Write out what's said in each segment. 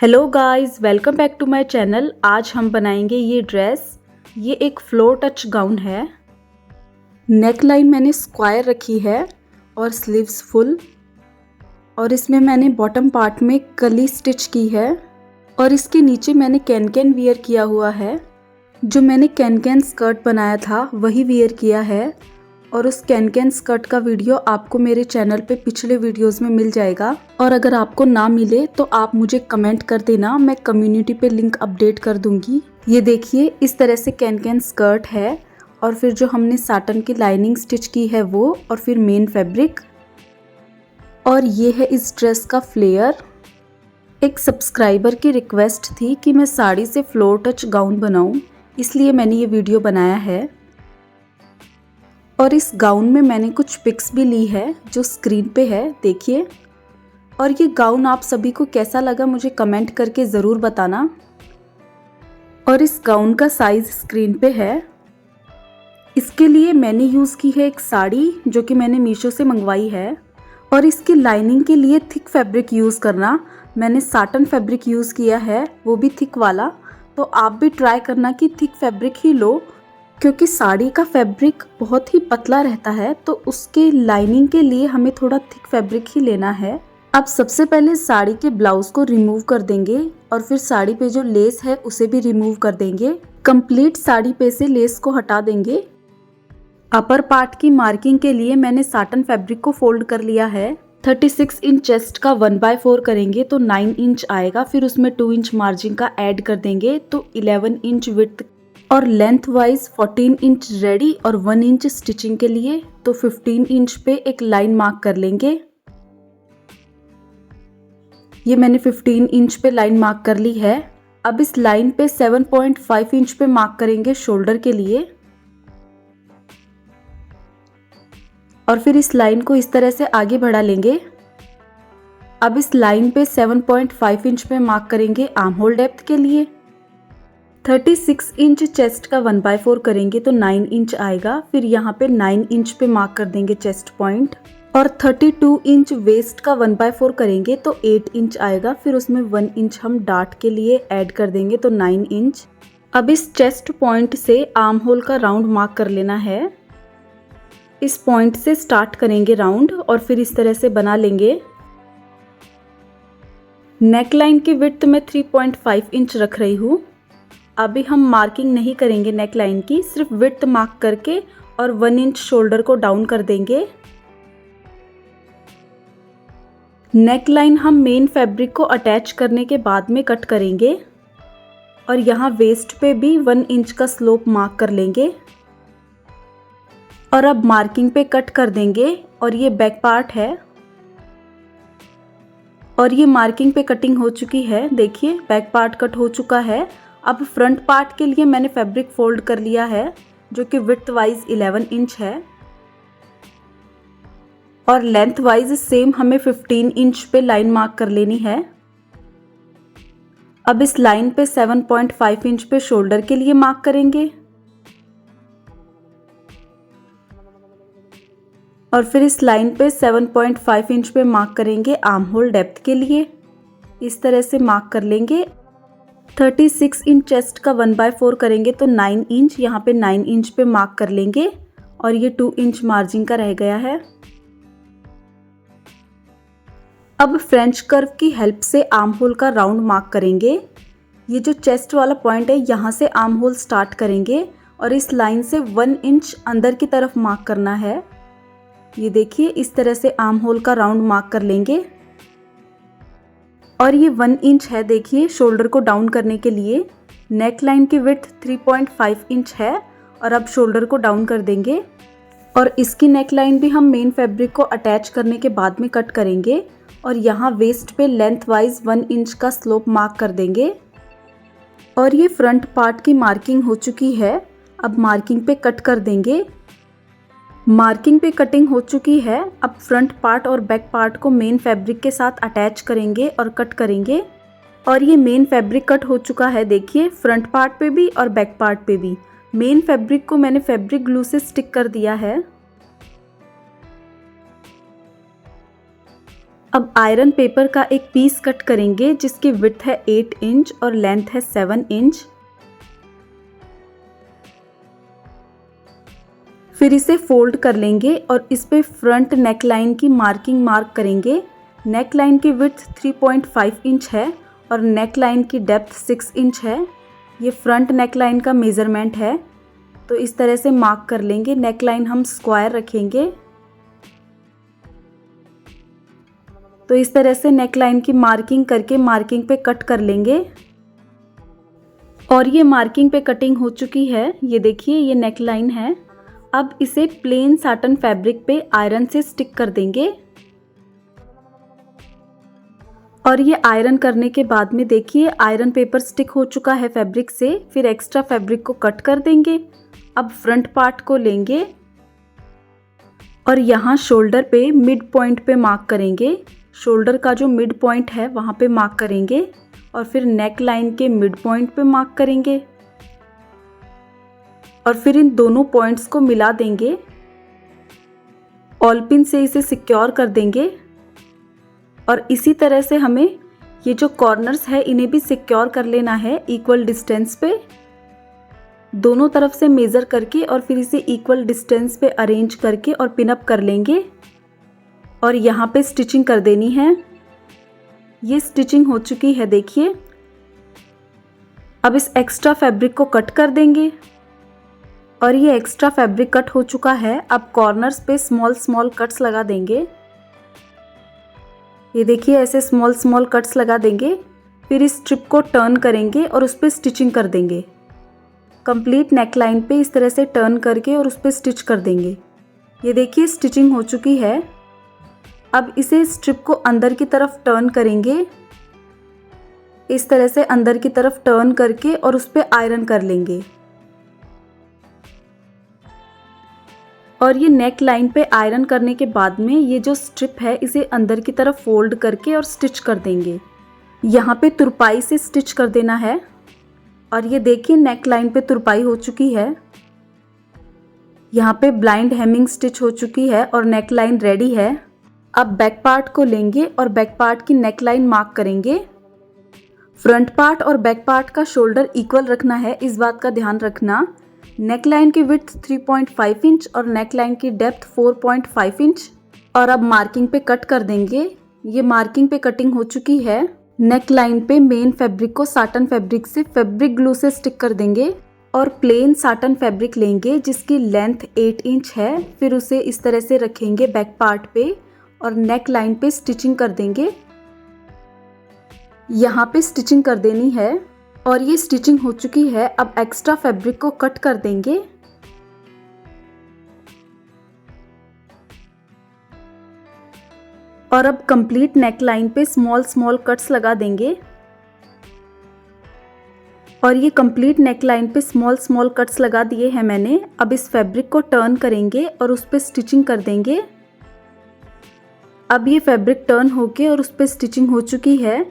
Hello guys, welcome back to my channel. आज हम बनाएंगे ये ड्रेस। ये एक फ्लोर टच गाउन है। नेक लाइन मैंने स्क्वायर रखी है और स्लीव्स फुल, और इसमें मैंने बॉटम पार्ट में कली स्टिच की है और इसके नीचे मैंने कैन कैन वियर किया हुआ है। जो मैंने कैन कैन स्कर्ट बनाया था वही वियर किया है, और उस कैन कैन स्कर्ट का वीडियो आपको मेरे चैनल पे पिछले वीडियोस में मिल जाएगा। और अगर आपको ना मिले तो आप मुझे कमेंट कर देना, मैं कम्युनिटी पे लिंक अपडेट कर दूंगी। ये देखिए, इस तरह से कैन कैन स्कर्ट है, और फिर जो हमने साटन की लाइनिंग स्टिच की है वो, और फिर मेन फैब्रिक। और ये है इस ड्रेस का फ्लेयर। एक सब्सक्राइबर की रिक्वेस्ट थी कि मैं साड़ी से फ्लोर टच गाउन बनाऊं, इसलिए मैंने ये वीडियो बनाया है। और इस गाउन में मैंने कुछ पिक्स भी ली है जो स्क्रीन पे है, देखिए। और ये गाउन आप सभी को कैसा लगा मुझे कमेंट करके ज़रूर बताना। और इस गाउन का साइज़ स्क्रीन पे है। इसके लिए मैंने यूज़ की है एक साड़ी जो कि मैंने मीशो से मंगवाई है। और इसकी लाइनिंग के लिए थिक फैब्रिक यूज़ करना, मैंने साटन फैब्रिक यूज़ किया है, वो भी थिक वाला। तो आप भी ट्राई करना कि थिक फैब्रिक ही लो, क्योंकि साड़ी का फैब्रिक बहुत ही पतला रहता है, तो उसके लाइनिंग के लिए हमें थोड़ा थिक फैब्रिक ही लेना है। अब सबसे पहले साड़ी के ब्लाउज को रिमूव कर देंगे, और फिर साड़ी पे जो लेस है उसे भी रिमूव कर देंगे। कंप्लीट साड़ी पे से लेस को हटा देंगे। अपर पार्ट की मार्किंग के लिए मैंने साटन फैब्रिक को फोल्ड कर लिया है। 36 इंच चेस्ट का 1/4 करेंगे तो 9 इंच आएगा। फिर उसमें 2 इंच मार्जिन का ऐड कर देंगे तो 11 इंच विड्थ, और लेंथ वाइज 14 इंच रेडी और 1 इंच स्टिचिंग के लिए, तो 15 इंच पे एक लाइन मार्क कर लेंगे। ये मैंने 15 इंच पे लाइन मार्क कर ली है। अब इस लाइन पे 7.5 इंच पे मार्क करेंगे शोल्डर के लिए, और फिर इस लाइन को इस तरह से आगे बढ़ा लेंगे। अब इस लाइन पे 7.5 इंच पे मार्क करेंगे आर्म होल डेप्थ के लिए। 36 इंच चेस्ट का 1/4 करेंगे तो 9 इंच आएगा। फिर यहाँ पे 9 इंच पे मार्क कर देंगे चेस्ट पॉइंट, और 32 इंच वेस्ट का 1/4 करेंगे तो 8 इंच आएगा। फिर उसमें 1 इंच हम डार्ट के लिए ऐड कर देंगे तो 9 इंच। अब इस चेस्ट पॉइंट से आर्म होल का राउंड मार्क कर लेना है। इस पॉइंट से स्टार्ट करेंगे राउंड, और फिर इस तरह से बना लेंगे। नेक लाइन की विड्थ मैं 3.5 इंच रख रही हूँ। अभी हम मार्किंग नहीं करेंगे नेक लाइन की, सिर्फ विड्थ मार्क करके और 1 इंच शोल्डर को डाउन कर देंगे। नेक लाइन हम मेन फैब्रिक को अटैच करने के बाद में कट करेंगे, और यहाँ वेस्ट पे भी 1 इंच का स्लोप मार्क कर लेंगे। और अब मार्किंग पे कट कर देंगे, और ये बैक पार्ट है। और ये मार्किंग पे कटिंग हो चुकी है, देखिए बैक पार्ट कट हो चुका है। अब फ्रंट पार्ट के लिए मैंने फैब्रिक फोल्ड कर लिया है, जो कि विड्थ वाइज 11 इंच है, और लेंथ वाइज सेम हमें 15 इंच पे लाइन मार्क कर लेनी है। अब इस लाइन पे 7.5 इंच पे शोल्डर के लिए मार्क करेंगे, और फिर इस लाइन पे 7.5 इंच पे मार्क करेंगे आर्म होल डेप्थ के लिए। इस तरह से मार्क कर लेंगे। 36 इंच चेस्ट का 1/4 करेंगे तो 9 इंच, यहाँ पे 9 इंच पे मार्क कर लेंगे, और ये 2 इंच मार्जिन का रह गया है। अब फ्रेंच कर्व की हेल्प से आर्म होल का राउंड मार्क करेंगे। ये जो चेस्ट वाला पॉइंट है यहाँ से आर्म होल स्टार्ट करेंगे, और इस लाइन से 1 इंच अंदर की तरफ मार्क करना है। ये देखिए, इस तरह से आर्म होल का राउंड मार्क कर लेंगे। और ये 1 इंच है, देखिए शोल्डर को डाउन करने के लिए। नेक लाइन की विड्थ 3.5 इंच है, और अब शोल्डर को डाउन कर देंगे। और इसकी नेक लाइन भी हम मेन फैब्रिक को अटैच करने के बाद में कट करेंगे, और यहाँ वेस्ट पे लेंथ वाइज 1 इंच का स्लोप मार्क कर देंगे। और ये फ्रंट पार्ट की मार्किंग हो चुकी है। अब मार्किंग पे कट कर देंगे। मार्किंग पे कटिंग हो चुकी है। अब फ्रंट पार्ट और बैक पार्ट को मेन फैब्रिक के साथ अटैच करेंगे और कट करेंगे। और ये मेन फैब्रिक कट हो चुका है, देखिए फ्रंट पार्ट पे भी और बैक पार्ट पे भी। मेन फैब्रिक को मैंने फैब्रिक ग्लू से स्टिक कर दिया है। अब आयरन पेपर का एक पीस कट करेंगे जिसकी विड्थ है 8 इंच और लेंथ है 7 इंच। फिर इसे फोल्ड कर लेंगे और इस पे फ्रंट नेक लाइन की मार्किंग मार्क करेंगे। नेक लाइन की विड्थ 3.5 इंच है और नेक लाइन की डेप्थ 6 इंच है। ये फ्रंट नेक लाइन का मेज़रमेंट है, तो इस तरह से मार्क कर लेंगे। नेक लाइन हम स्क्वायर रखेंगे, तो इस तरह से नेक लाइन की मार्किंग करके मार्किंग पे कट कर लेंगे। और ये मार्किंग पे कटिंग हो चुकी है। ये देखिए, ये नेक लाइन है। अब इसे प्लेन साटन फैब्रिक पे आयरन से स्टिक कर देंगे। और ये आयरन करने के बाद में देखिए आयरन पेपर स्टिक हो चुका है फैब्रिक से। फिर एक्स्ट्रा फैब्रिक को कट कर देंगे। अब फ्रंट पार्ट को लेंगे और यहाँ शोल्डर पे मिड पॉइंट पे मार्क करेंगे। शोल्डर का जो मिड पॉइंट है वहाँ पे मार्क करेंगे और फिर नेक लाइन के मिड पॉइंट पे मार्क करेंगे और फिर इन दोनों पॉइंट्स को मिला देंगे। ऑल पिन से इसे सिक्योर कर देंगे और इसी तरह से हमें ये जो कॉर्नर्स है इन्हें भी सिक्योर कर लेना है इक्वल डिस्टेंस पे, दोनों तरफ से मेज़र करके और फिर इसे इक्वल डिस्टेंस पे अरेंज करके और पिन अप कर लेंगे और यहाँ पे स्टिचिंग कर देनी है। ये स्टिचिंग हो चुकी है देखिए। अब इस एक्स्ट्रा फैब्रिक को कट कर देंगे और ये एक्स्ट्रा फैब्रिक कट हो चुका है। अब कॉर्नर्स पे स्मॉल स्मॉल कट्स लगा देंगे। ये देखिए, ऐसे स्मॉल स्मॉल कट्स लगा देंगे। फिर इस स्ट्रिप को टर्न करेंगे और उस पर स्टिचिंग कर देंगे। कंप्लीट नेक लाइन पे इस तरह से टर्न करके और उस पर स्टिच कर देंगे। ये देखिए, स्टिचिंग हो चुकी है। अब इसे स्ट्रिप को अंदर की तरफ टर्न करेंगे, इस तरह से अंदर की तरफ टर्न करके और उस पर आयरन कर लेंगे। और ये नेक लाइन पे आयरन करने के बाद में ये जो स्ट्रिप है इसे अंदर की तरफ फोल्ड करके और स्टिच कर देंगे। यहाँ पे तुरपाई से स्टिच कर देना है। और ये देखिए, नेक लाइन पे तुरपाई हो चुकी है। यहाँ पे ब्लाइंड हेमिंग स्टिच हो चुकी है और नेक लाइन रेडी है। अब बैक पार्ट को लेंगे और बैक पार्ट की नेक लाइन मार्क करेंगे। फ्रंट पार्ट और बैक पार्ट का शोल्डर इक्वल रखना है, इस बात का ध्यान रखना। नेक लाइन की विड्थ 3.5 इंच और नेक लाइन की डेप्थ 4.5 इंच। और अब मार्किंग पे कट कर देंगे। ये मार्किंग पे कटिंग हो चुकी है। नेक लाइन पे मेन फैब्रिक को साटन फैब्रिक से फैब्रिक ग्लू से स्टिक कर देंगे और प्लेन साटन फैब्रिक लेंगे जिसकी लेंथ 8 इंच है। फिर उसे इस तरह से रखेंगे बैक पार्ट पे और नेक लाइन पे स्टिचिंग कर देंगे। यहाँ पे स्टिचिंग कर देनी है और ये स्टिचिंग हो चुकी है। अब एक्स्ट्रा फैब्रिक को कट कर देंगे। और अब कंप्लीट नेक लाइन पे स्मॉल स्मॉल कट्स लगा देंगे। और ये कंप्लीट नेक लाइन पे स्मॉल स्मॉल कट्स लगा दिए हैं मैंने। अब इस फैब्रिक को टर्न करेंगे और उस पर स्टिचिंग कर देंगे। अब ये फैब्रिक टर्न होके और उस पर स्टिचिंग हो चुकी है।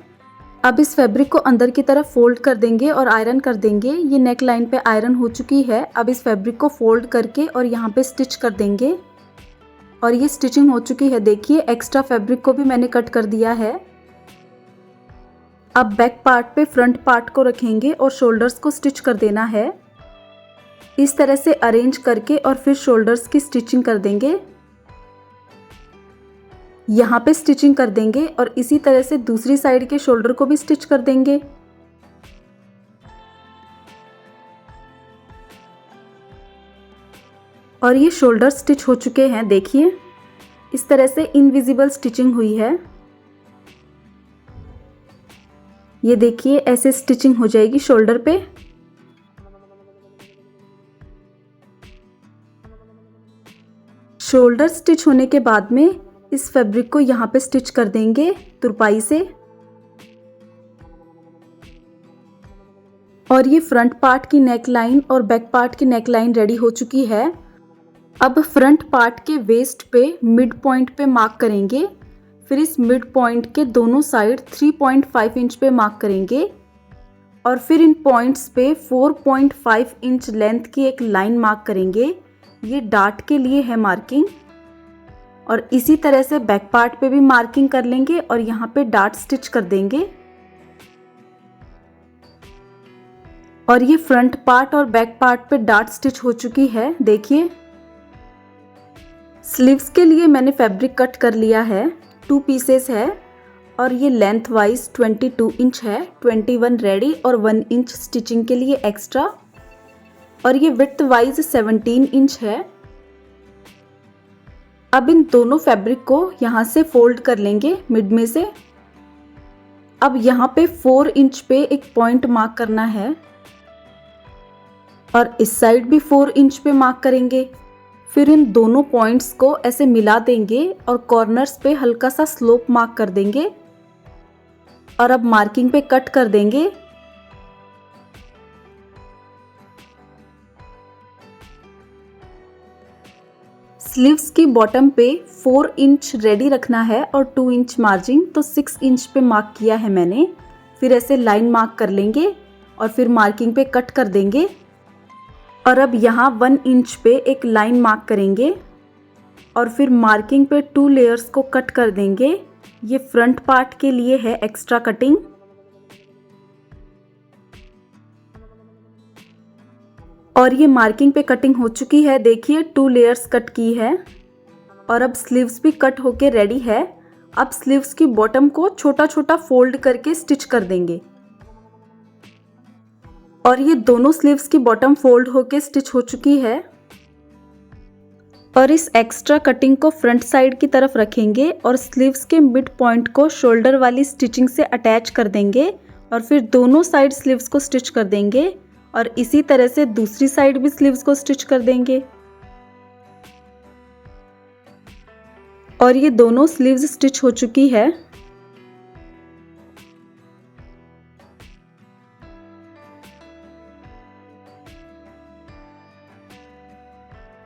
अब इस फैब्रिक को अंदर की तरफ फोल्ड कर देंगे और आयरन कर देंगे। ये नेक लाइन पे आयरन हो चुकी है। अब इस फैब्रिक को फोल्ड करके और यहाँ पे स्टिच कर देंगे और ये स्टिचिंग हो चुकी है। देखिए, एक्स्ट्रा फैब्रिक को भी मैंने कट कर दिया है। अब बैक पार्ट पे फ्रंट पार्ट को रखेंगे और शोल्डर्स को स्टिच कर देना है। इस तरह से अरेंज करके और फिर शोल्डर्स की स्टिचिंग कर देंगे। यहाँ पे स्टिचिंग कर देंगे और इसी तरह से दूसरी साइड के शोल्डर को भी स्टिच कर देंगे। और ये शोल्डर स्टिच हो चुके हैं। देखिए, इस तरह से इनविजिबल स्टिचिंग हुई है। ये देखिए, ऐसे स्टिचिंग हो जाएगी शोल्डर पे। शोल्डर स्टिच होने के बाद में इस फैब्रिक को यहाँ पे स्टिच कर देंगे तुरपाई से। और ये फ्रंट पार्ट की नेक लाइन और बैक पार्ट की नेक लाइन रेडी हो चुकी है। अब फ्रंट पार्ट के वेस्ट पे मिड पॉइंट पे मार्क करेंगे। फिर इस मिड पॉइंट के दोनों साइड 3.5 इंच पे मार्क करेंगे और फिर इन पॉइंट्स पे 4.5 इंच लेंथ की एक लाइन मार्क करेंगे। ये डार्ट के लिए है मार्किंग। और इसी तरह से बैक पार्ट पे भी मार्किंग कर लेंगे और यहाँ पे डार्ट स्टिच कर देंगे। और ये फ्रंट पार्ट और बैक पार्ट पे डार्ट स्टिच हो चुकी है। देखिए स्लीव्स के लिए मैंने फैब्रिक कट कर लिया है, 2 पीसेस है और ये लेंथ वाइज 22 इंच है, 21 रेडी और 1 इंच स्टिचिंग के लिए एक्स्ट्रा, और ये विड्थ वाइज 17 इंच है। अब इन दोनों फैब्रिक को यहाँ से फोल्ड कर लेंगे मिड में से। अब यहाँ पे 4 इंच पे एक पॉइंट मार्क करना है और इस साइड भी 4 इंच पे मार्क करेंगे। फिर इन दोनों पॉइंट्स को ऐसे मिला देंगे और कॉर्नर्स पे हल्का सा स्लोप मार्क कर देंगे और अब मार्किंग पे कट कर देंगे। स्लीव्स की बॉटम पे 4 इंच रेडी रखना है और 2 इंच मार्जिन, तो 6 इंच पे मार्क किया है मैंने। फिर ऐसे लाइन मार्क कर लेंगे और फिर मार्किंग पे कट कर देंगे और अब यहाँ 1 इंच पे एक लाइन मार्क करेंगे और फिर मार्किंग पे 2 लेयर्स को कट कर देंगे। ये फ्रंट पार्ट के लिए है एक्स्ट्रा कटिंग। और ये मार्किंग पे कटिंग हो चुकी है, देखिए 2 लेयर्स कट की है और अब स्लीव्स भी कट होके रेडी है। अब स्लीव्स की बॉटम को छोटा छोटा फोल्ड करके स्टिच कर देंगे और ये दोनों स्लीव्स की बॉटम फोल्ड होके स्टिच हो चुकी है। और इस एक्स्ट्रा कटिंग को फ्रंट साइड की तरफ रखेंगे और स्लीव्स के मिड पॉइंट को शोल्डर वाली स्टिचिंग से अटैच कर देंगे और फिर दोनों साइड स्लीव्स को स्टिच कर देंगे और इसी तरह से दूसरी साइड भी स्लीव्स को स्टिच कर देंगे। और ये दोनों स्लीव्स स्टिच हो चुकी है।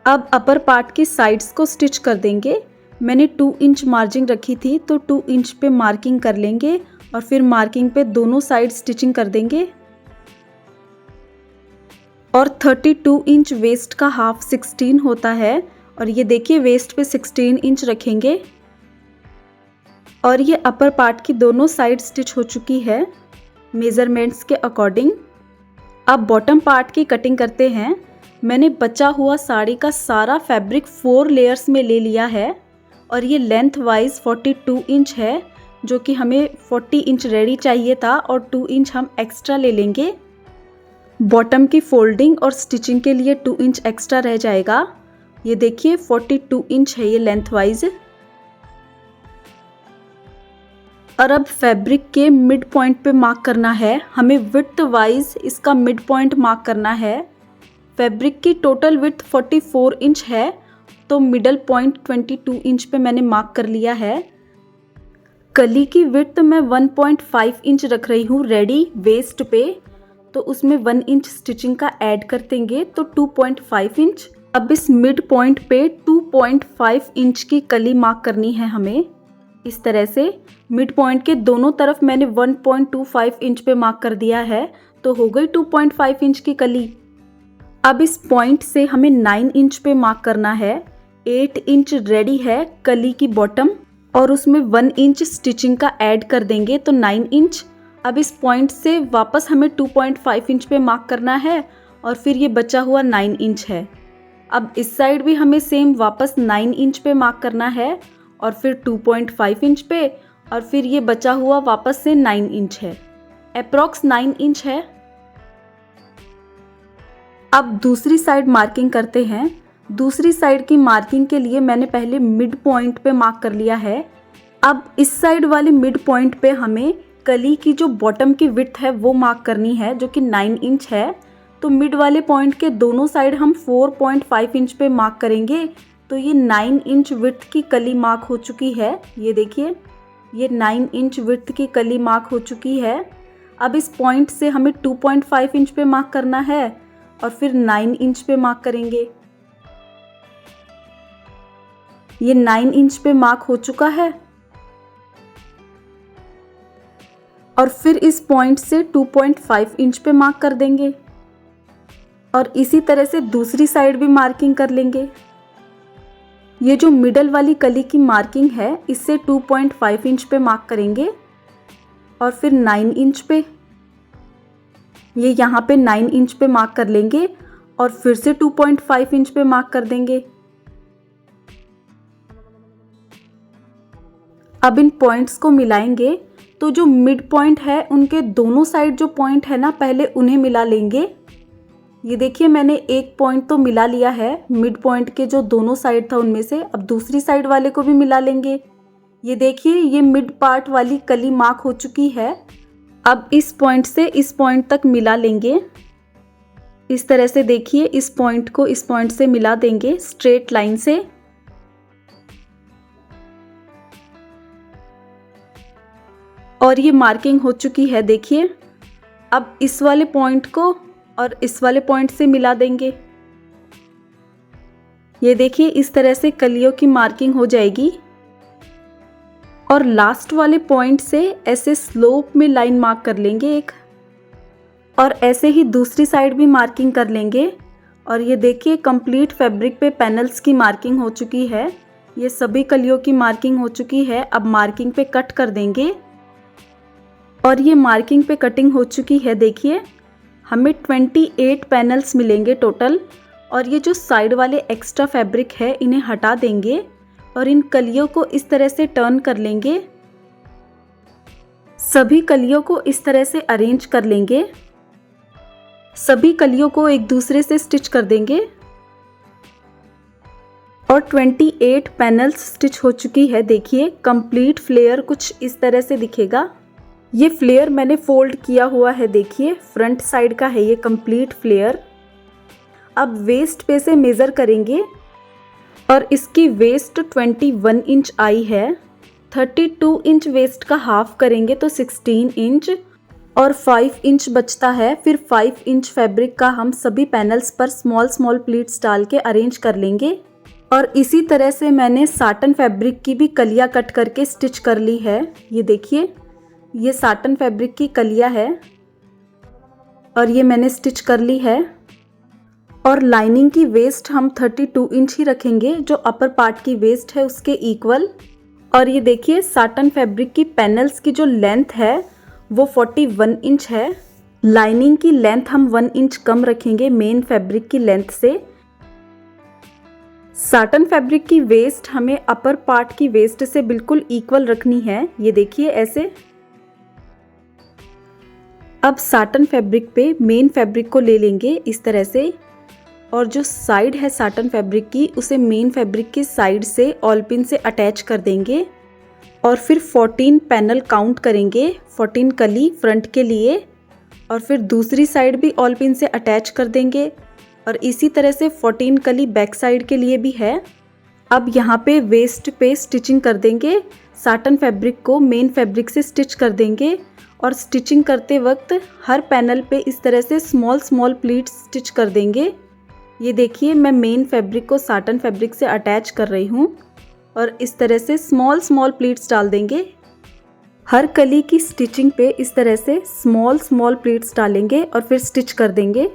अब अपर पार्ट की साइड्स को स्टिच कर देंगे। मैंने 2 इंच मार्जिन रखी थी तो 2 इंच पे मार्किंग कर लेंगे और फिर मार्किंग पे दोनों साइड स्टिचिंग कर देंगे। और 32 इंच वेस्ट का हाफ 16 होता है और ये देखिए वेस्ट पे 16 इंच रखेंगे। और ये अपर पार्ट की दोनों साइड स्टिच हो चुकी है मेजरमेंट्स के अकॉर्डिंग। अब बॉटम पार्ट की कटिंग करते हैं। मैंने बचा हुआ साड़ी का सारा फैब्रिक 4 लेयर्स में ले लिया है और ये लेंथ वाइज 42 इंच है, जो कि हमें 40 इंच रेडी चाहिए था और 2 इंच हम एक्स्ट्रा ले लेंगे। बॉटम की फोल्डिंग और स्टिचिंग के लिए 2 इंच एक्स्ट्रा रह जाएगा। ये देखिए 42 इंच है ये लेंथ वाइज। और अब फैब्रिक के मिड पॉइंट पे मार्क करना है, हमें विड्थ वाइज इसका मिड पॉइंट मार्क करना है। फैब्रिक की टोटल विड्थ 44 इंच है तो मिडल पॉइंट 22 इंच पे मैंने मार्क कर लिया है। कली की विड्थ मैं 1.5 इंच रख रही हूँ रेडी वेस्ट पे, तो उसमें 1 इंच स्टिचिंग का ऐड कर देंगे तो 2.5 इंच। अब इस मिड पॉइंट पे 2.5 इंच की कली मार्क करनी है हमें। इस तरह से मिड पॉइंट के दोनों तरफ मैंने 1.25 इंच पे मार्क कर दिया है, तो हो गई 2.5 इंच की कली। अब इस पॉइंट से हमें 9 इंच पे मार्क करना है। 8 इंच रेडी है कली की बॉटम और उसमें 1 इंच स्टिचिंग का ऐड कर देंगे तो 9 इंच। अब इस पॉइंट से वापस हमें 2.5 इंच पे मार्क करना है और फिर ये बचा हुआ 9 इंच है। अब इस साइड भी हमें सेम वापस 9 इंच पे मार्क करना है और फिर 2.5 इंच पे और फिर ये बचा हुआ वापस से 9 इंच है। अप्रॉक्स 9 इंच है। अब दूसरी साइड मार्किंग करते हैं। दूसरी साइड की मार्किंग के लिए मैंने पहले मिड पॉइंट पे मार्क कर लिया है। अब इस साइड वाले मिड पॉइंट पे हमें कली की जो बॉटम की विड्थ है वो मार्क करनी है, जो कि 9 इंच है। तो मिड वाले पॉइंट के दोनों साइड हम 4.5 इंच पे मार्क करेंगे, तो ये 9 इंच विड्थ की कली मार्क हो चुकी है। ये देखिए ये 9 इंच विड्थ की कली मार्क हो चुकी है। अब इस पॉइंट से हमें 2.5 इंच पे मार्क करना है और फिर 9 इंच पे मार्क करेंगे। ये 9 इंच पे मार्क हो चुका है और फिर इस पॉइंट से 2.5 इंच पे मार्क कर देंगे और इसी तरह से दूसरी साइड भी मार्किंग कर लेंगे। ये जो मिडल वाली कली की मार्किंग है इससे 2.5 इंच पे मार्क करेंगे और फिर 9 इंच पे, ये यहाँ पे 9 इंच पे मार्क कर लेंगे और फिर से 2.5 इंच पे मार्क कर देंगे। अब इन पॉइंट्स को मिलाएंगे तो जो मिड पॉइंट है उनके दोनों साइड जो पॉइंट है ना, पहले उन्हें मिला लेंगे। ये देखिए मैंने एक पॉइंट तो मिला लिया है, मिड पॉइंट के जो दोनों साइड था उनमें से। अब दूसरी साइड वाले को भी मिला लेंगे। ये देखिए ये मिड पार्ट वाली कली मार्क हो चुकी है। अब इस पॉइंट से इस पॉइंट तक मिला लेंगे। इस तरह से देखिए इस पॉइंट को इस पॉइंट से मिला देंगे स्ट्रेट लाइन से। और ये मार्किंग हो चुकी है देखिए। अब इस वाले पॉइंट को और इस वाले पॉइंट से मिला देंगे। ये देखिए इस तरह से कलियों की मार्किंग हो जाएगी। और लास्ट वाले पॉइंट से ऐसे स्लोप में लाइन मार्क कर लेंगे एक, और ऐसे ही दूसरी साइड भी मार्किंग कर लेंगे। और ये देखिए कंप्लीट फैब्रिक पे पैनल्स की मार्किंग हो चुकी है। ये सभी कलियों की मार्किंग हो चुकी है। अब मार्किंग पे कट कर देंगे। और ये मार्किंग पे कटिंग हो चुकी है देखिए। हमें 28 पैनल्स मिलेंगे टोटल। और ये जो साइड वाले एक्स्ट्रा फैब्रिक है इन्हें हटा देंगे और इन कलियों को इस तरह से टर्न कर लेंगे। सभी कलियों को इस तरह से अरेंज कर लेंगे। सभी कलियों को एक दूसरे से स्टिच कर देंगे। और 28 पैनल्स स्टिच हो चुकी है देखिए। कंप्लीट फ्लेयर कुछ इस तरह से दिखेगा। ये फ्लेयर मैंने फोल्ड किया हुआ है देखिए, फ्रंट साइड का है ये कंप्लीट फ्लेयर। अब वेस्ट पे से मेज़र करेंगे और इसकी वेस्ट 21 इंच आई है। 32 इंच वेस्ट का हाफ करेंगे तो 16 इंच और 5 इंच बचता है। फिर 5 इंच फैब्रिक का हम सभी पैनल्स पर स्मॉल स्मॉल प्लीट्स डाल के अरेंज कर लेंगे। और इसी तरह से मैंने साटन फैब्रिक की भी कलियां कट करके स्टिच कर ली है। ये देखिए ये साटन फैब्रिक की कलियां है और ये मैंने स्टिच कर ली है। और लाइनिंग की वेस्ट हम 32 इंच ही रखेंगे जो अपर पार्ट की वेस्ट है उसके इक्वल। और ये देखिए साटन फैब्रिक की पैनल्स की जो लेंथ है वो 41 इंच है। लाइनिंग की लेंथ हम 1 इंच कम रखेंगे मेन फैब्रिक की लेंथ से। साटन फैब्रिक की वेस्ट हमें अपर पार्ट की वेस्ट से बिल्कुल इक्वल रखनी है। ये देखिए ऐसे। अब साटन फैब्रिक पे मेन फैब्रिक को ले लेंगे इस तरह से, और जो साइड है साटन फैब्रिक की उसे मेन फैब्रिक की साइड से ऑल पिन से अटैच कर देंगे। और फिर 14 पैनल काउंट करेंगे, 14 कली फ्रंट के लिए। और फिर दूसरी साइड भी ऑल पिन से अटैच कर देंगे और इसी तरह से 14 कली बैक साइड के लिए भी है। अब यहाँ पे वेस्ट पे स्टिचिंग कर देंगे। साटन फैब्रिक को मेन फैब्रिक से स्टिच कर देंगे और स्टिचिंग करते वक्त हर पैनल पे इस तरह से स्मॉल स्मॉल प्लीट्स स्टिच कर देंगे। ये देखिए मैं मेन फैब्रिक को साटन फैब्रिक से अटैच कर रही हूँ और इस तरह से स्मॉल स्मॉल प्लीट्स डाल देंगे। हर कली की स्टिचिंग पे इस तरह से स्मॉल स्मॉल प्लीट्स डालेंगे और फिर स्टिच कर देंगे।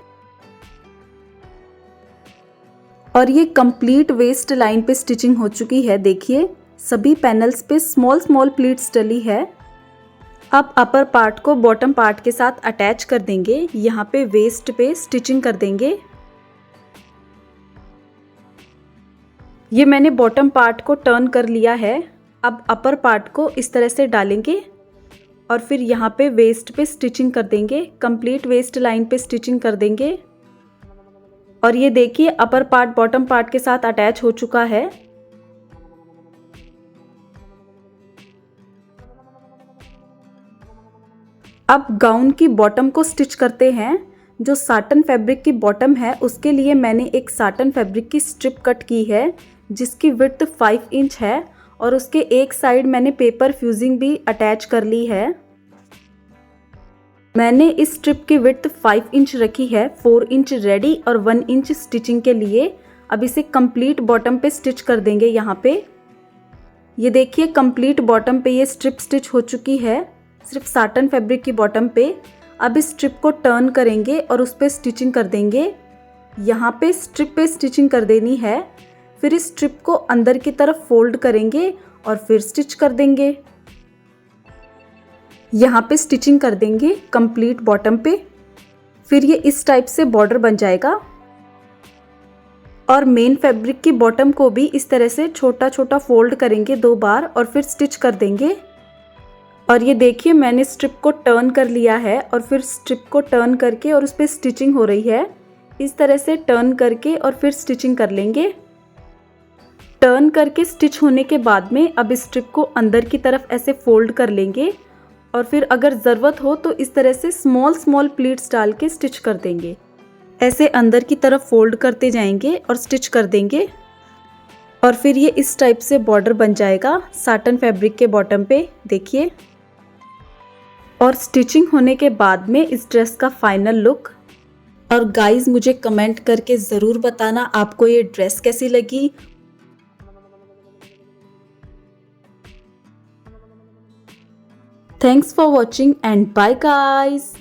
और ये कंप्लीट वेस्ट लाइन पे स्टिचिंग हो चुकी है देखिए। सभी पैनल्स पे स्मॉल स्मॉल प्लीट्स डली है। अब अपर पार्ट को बॉटम पार्ट के साथ अटैच कर देंगे। यहाँ पे वेस्ट पे स्टिचिंग कर देंगे। ये मैंने बॉटम पार्ट को टर्न कर लिया है। अब अपर पार्ट को इस तरह से डालेंगे और फिर यहाँ पे वेस्ट पे स्टिचिंग कर देंगे। कंप्लीट वेस्ट लाइन पे स्टिचिंग कर देंगे। और ये देखिए अपर पार्ट बॉटम पार्ट के साथ अटैच हो चुका है। अब गाउन की बॉटम को स्टिच करते हैं। जो साटन फैब्रिक की बॉटम है उसके लिए मैंने एक साटन फैब्रिक की स्ट्रिप कट की है जिसकी विड्थ 5 इंच है और उसके एक साइड मैंने पेपर फ्यूजिंग भी अटैच कर ली है। मैंने इस स्ट्रिप की विड्थ 5 इंच रखी है, 4 इंच रेडी और 1 इंच स्टिचिंग के लिए। अब इसे कंप्लीट बॉटम पे स्टिच कर देंगे। यहाँ पे ये देखिए कंप्लीट बॉटम पे ये स्ट्रिप स्टिच हो चुकी है, सिर्फ साटन फैब्रिक की बॉटम पे। अब इस स्ट्रिप को टर्न करेंगे और उस पर स्टिचिंग कर देंगे। यहाँ पे स्ट्रिप पे स्टिचिंग कर देनी है। फिर इस स्ट्रिप को अंदर की तरफ फोल्ड करेंगे और फिर स्टिच कर देंगे। यहाँ पे स्टिचिंग कर देंगे कंप्लीट बॉटम पे। फिर ये इस टाइप से बॉर्डर बन जाएगा और मेन फैब्रिक की बॉटम को भी इस तरह से छोटा छोटा फोल्ड करेंगे 2 बार और फिर स्टिच कर देंगे। और ये देखिए मैंने स्ट्रिप को टर्न कर लिया है और फिर स्ट्रिप को टर्न करके और उस पर स्टिचिंग हो रही है। इस तरह से टर्न करके और फिर स्टिचिंग कर लेंगे। टर्न करके स्टिच होने के बाद में अब इस स्ट्रिप को अंदर की तरफ ऐसे फोल्ड कर लेंगे और फिर अगर ज़रूरत हो तो इस तरह से स्मॉल प्लीट्स डाल के स्टिच कर देंगे। ऐसे अंदर की तरफ फोल्ड करते जाएंगे और स्टिच कर देंगे और फिर ये इस टाइप से बॉर्डर बन जाएगा साटन फैब्रिक के बॉटम पे, देखिए। और स्टिचिंग होने के बाद में इस ड्रेस का फाइनल लुक। और गाइस मुझे कमेंट करके ज़रूर बताना आपको ये ड्रेस कैसी लगी। Thanks for watching and bye guys.